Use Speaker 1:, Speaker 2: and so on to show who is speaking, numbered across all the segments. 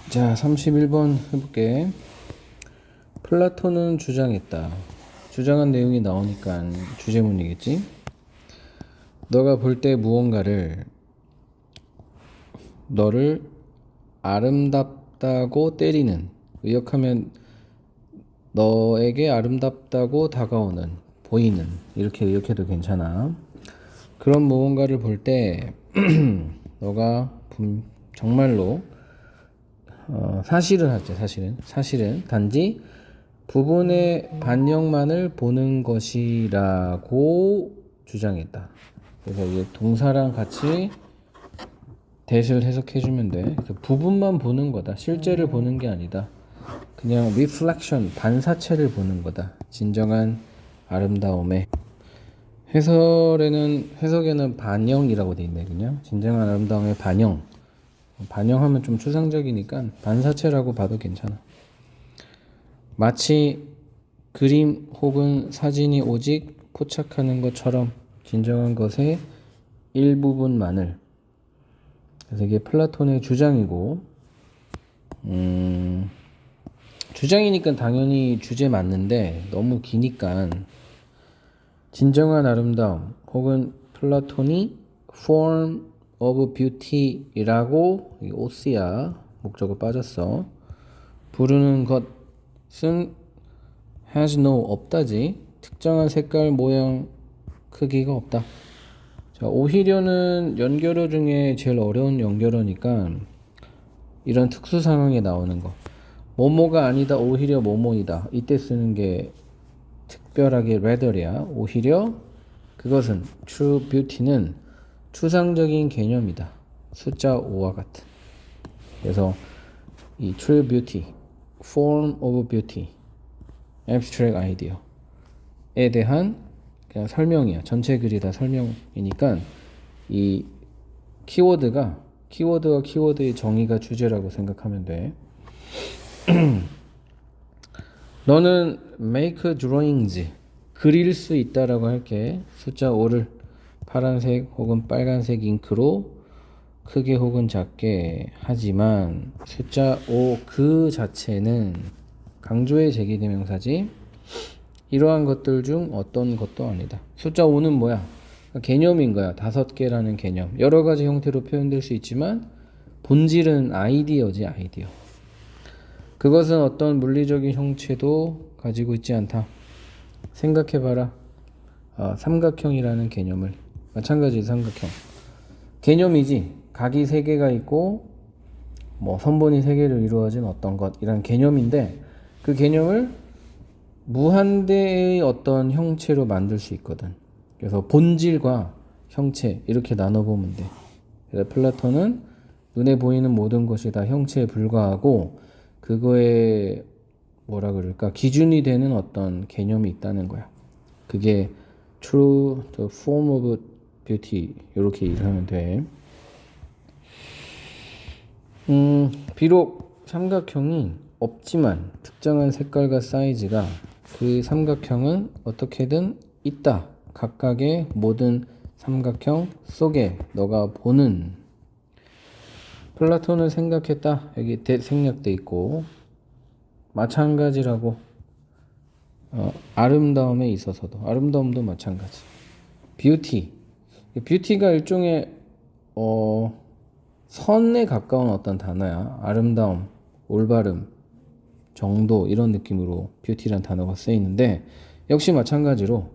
Speaker 1: 자, 31번 해볼게. 플라톤은 주장했다. 주장한 내용이 나오니까 주제문이겠지? 너가 볼 때 무언가를 너를 아름답다고 때리는, 의역하면 너에게 아름답다고 다가오는, 보이는, 이렇게 의역해도 괜찮아. 그런 무언가를 볼 때 너가 정말로 사실은 하죠. 사실은 단지 부분의 반영만을 보는 것이라고 주장했다. 그래서 이게 동사랑 같이 대시를 해석해주면 돼. 그 부분만 보는 거다. 실제를 보는 게 아니다. 그냥 reflection, 반사체를 보는 거다. 진정한 아름다움에. 해석에는 반영이라고 돼 있네. 그냥 진정한 아름다움의 반영. 반영하면 좀 추상적이니까 반사체라고 봐도 괜찮아. 마치 그림 혹은 사진이 오직 포착하는 것처럼 진정한 것의 일부분만을. 그래서 이게 플라톤의 주장이고, 주장이니까 당연히 주제 맞는데 너무 기니까 진정한 아름다움 혹은 플라톤이 form of beauty라고, OC야 목적어 빠졌어, 부르는 것은 has no, 없다지. 특정한 색깔, 모양, 크기가 없다. 자, 오히려는 연결어 중에 제일 어려운 연결어니까 이런 특수 상황에 나오는 거. 뭐뭐가 아니다, 오히려 뭐뭐이다. 이때 쓰는 게 특별하게 rather이야. 오히려 그것은, true beauty는 추상적인 개념이다. 숫자 5와 같은. 그래서 이 true beauty, form of beauty, abstract idea에 대한 그냥 설명이야. 전체 글이 다 설명이니까 이 키워드가 키워드의 정의가 주제라고 생각하면 돼. 너는 make drawings, 그릴 수 있다라고 할게. 숫자 5를 파란색 혹은 빨간색 잉크로 크게 혹은 작게. 하지만 숫자 5 그 자체는 강조의 제기대명사지 이러한 것들 중 어떤 것도 아니다. 숫자 5는 뭐야? 개념인 거야. 5개라는 개념. 여러 가지 형태로 표현될 수 있지만 본질은 아이디어지, 아이디어. 그것은 어떤 물리적인 형체도 가지고 있지 않다. 생각해봐라. 삼각형이라는 개념을. 마찬가지 삼각형. 개념이지. 각이 3개가 있고 선분이 3개를 이루어진 어떤 것, 이런 개념인데 그 개념을 무한대의 어떤 형체로 만들 수 있거든. 그래서 본질과 형체 이렇게 나눠보면 돼. 그래서 플라톤은 눈에 보이는 모든 것이 다 형체에 불과하고 그거에 뭐라 그럴까, 기준이 되는 어떤 개념이 있다는 거야. 그게 true the form of beauty, 이렇게 얘기를 하면 돼. 비록 삼각형이 없지만 특정한 색깔과 사이즈가, 그 삼각형은 어떻게든 있다. 각각의 모든 삼각형 속에 너가 보는. 플라톤은 생각했다. 여기 생략돼 있고 마찬가지라고. 아름다움에 있어서도, 아름다움도 마찬가지. 뷰티가 일종의 선에 가까운 어떤 단어야. 아름다움, 올바름, 정도, 이런 느낌으로 뷰티란 단어가 쓰이는데 역시 마찬가지로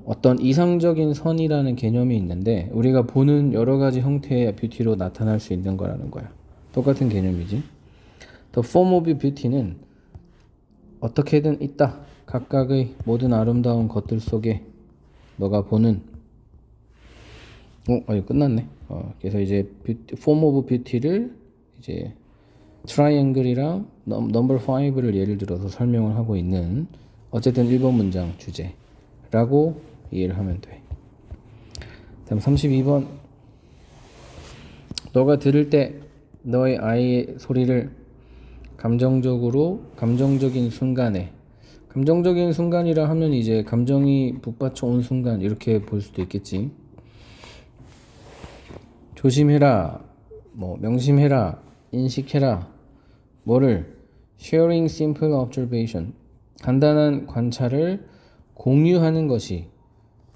Speaker 1: 어떤 이상적인 선이라는 개념이 있는데 우리가 보는 여러 가지 형태의 뷰티로 나타날 수 있는 거라는 거야. 똑같은 개념이지. The form of beauty는 어떻게든 있다. 각각의 모든 아름다운 것들 속에 너가 보는. 이거 끝났네. 그래서 이제 form of beauty를 이제 트라이앵글이랑 넘버 5를 예를 들어서 설명을 하고 있는, 어쨌든 1번 문장 주제라고 이해를 하면 돼. 다음 32번. 너가 들을 때 너의 아이의 소리를 감정적인 순간이라 하면 이제 감정이 북받쳐 온 순간, 이렇게 볼 수도 있겠지. 조심해라, 명심해라, 인식해라, 뭐를? sharing simple observation. 간단한 관찰을 공유하는 것이.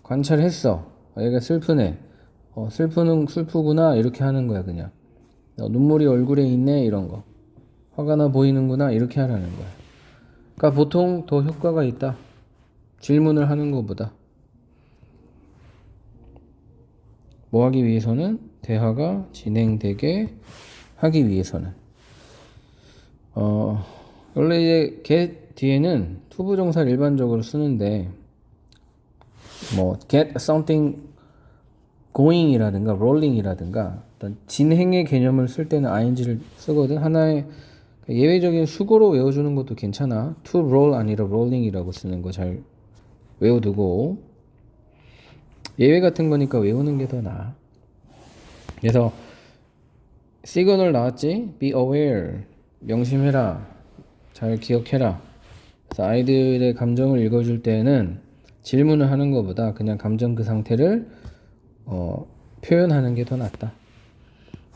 Speaker 1: 관찰했어. 얘가 슬프네. 슬프구나. 이렇게 하는 거야, 그냥. 눈물이 얼굴에 있네. 이런 거. 화가 나 보이는구나. 이렇게 하라는 거야. 그러니까 보통 더 효과가 있다. 질문을 하는 것보다. 뭐 하기 위해서는? 대화가 진행되게 하기 위해서는. 원래 이제 get 뒤에는 투부정사를 일반적으로 쓰는데 뭐 get something going이라든가 rolling이라든가 어떤 진행의 개념을 쓸 때는 ing를 쓰거든. 하나의 예외적인 수고로 외워주는 것도 괜찮아. to roll 아니라 rolling이라고 쓰는 거 잘 외워두고, 예외 같은 거니까 외우는 게 더 나아. 그래서 시그널 나왔지? be aware. 명심해라. 잘 기억해라. 그래서 아이들의 감정을 읽어줄 때는 질문을 하는 것보다 그냥 감정 그 상태를 표현하는 게 더 낫다.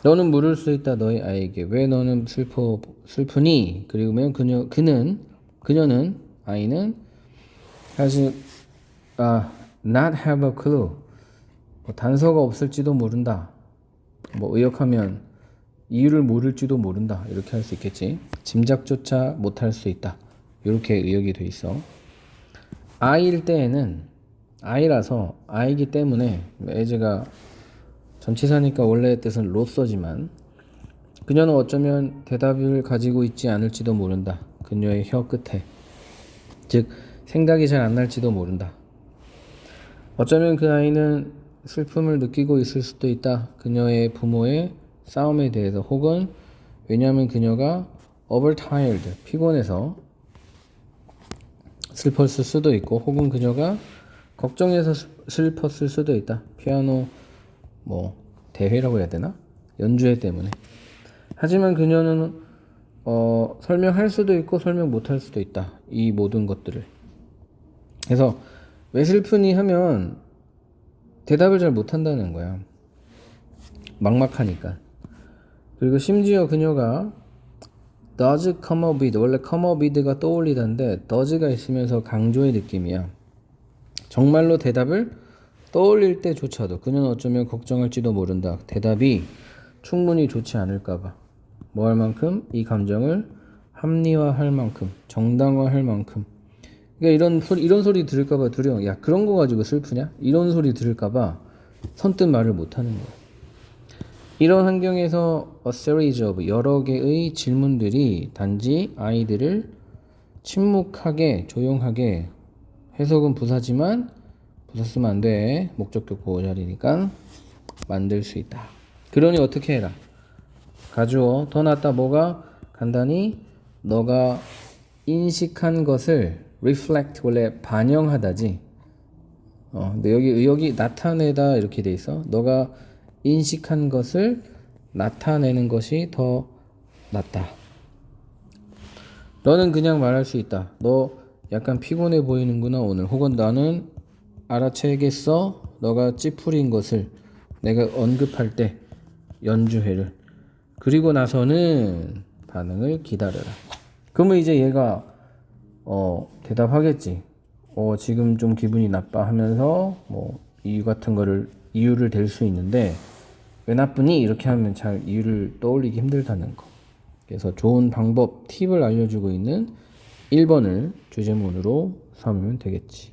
Speaker 1: 너는 물을 수 있다 너희 아이에게. 왜 너는 슬프니? 그리고 그녀는 아이는 has not have a clue. 단서가 없을지도 모른다. 의역하면 이유를 모를지도 모른다. 이렇게 할 수 있겠지. 짐작조차 못할 수 있다. 이렇게 의역이 돼 있어. 아이일 때에는 아이라서 아이기 때문에 as가 전치사니까 원래의 뜻은 로서지만 그녀는 어쩌면 대답을 가지고 있지 않을지도 모른다. 그녀의 혀 끝에. 즉 생각이 잘 안 날지도 모른다. 어쩌면 그 아이는 슬픔을 느끼고 있을 수도 있다. 그녀의 부모의 싸움에 대해서 혹은 왜냐하면 그녀가 overtired, 피곤해서 슬펐을 수도 있고 혹은 그녀가 걱정해서 슬펐을 수도 있다. 피아노 대회라고 해야 되나? 연주회 때문에. 하지만 그녀는 설명할 수도 있고 설명 못할 수도 있다. 이 모든 것들을. 그래서 왜 슬프니 하면 대답을 잘 못한다는 거야. 막막하니까. 그리고 심지어 그녀가 does come up with, 원래 come up with가 떠올리던데 does가 있으면서 강조의 느낌이야. 정말로 대답을 떠올릴 때조차도 그녀는 어쩌면 걱정할지도 모른다. 대답이 충분히 좋지 않을까봐. 뭐 할 만큼? 이 감정을 합리화할 만큼, 정당화할 만큼. 그러니까 이런 소리 들을까봐 두려워. 야, 그런 거 가지고 슬프냐? 이런 소리 들을까봐 선뜻 말을 못하는 거야. 이런 환경에서 a series of, 여러 개의 질문들이 단지 아이들을 침묵하게, 조용하게, 해석은 부사지만 부사 쓰면 안 돼. 목적격 보호 자리니까 만들 수 있다. 그러니 어떻게 해라? 가주어. 더 낫다. 뭐가? 간단히 너가 인식한 것을 reflect, 원래 반영하다지. 근데 여기 나타내다 이렇게 돼 있어. 너가 인식한 것을 나타내는 것이 더 낫다. 너는 그냥 말할 수 있다. 너 약간 피곤해 보이는구나 오늘. 혹은 나는 알아채겠어. 너가 찌푸린 것을 내가 언급할 때 연주회를. 그리고 나서는 반응을 기다려라. 그러면 이제 얘가 대답하겠지. 지금 좀 기분이 나빠 하면서 이유를 댈 수 있는데 왜 나쁘니? 이렇게 하면 잘 이유를 떠올리기 힘들다는 거. 그래서 좋은 방법, 팁을 알려주고 있는 1번을 주제문으로 삼으면 되겠지.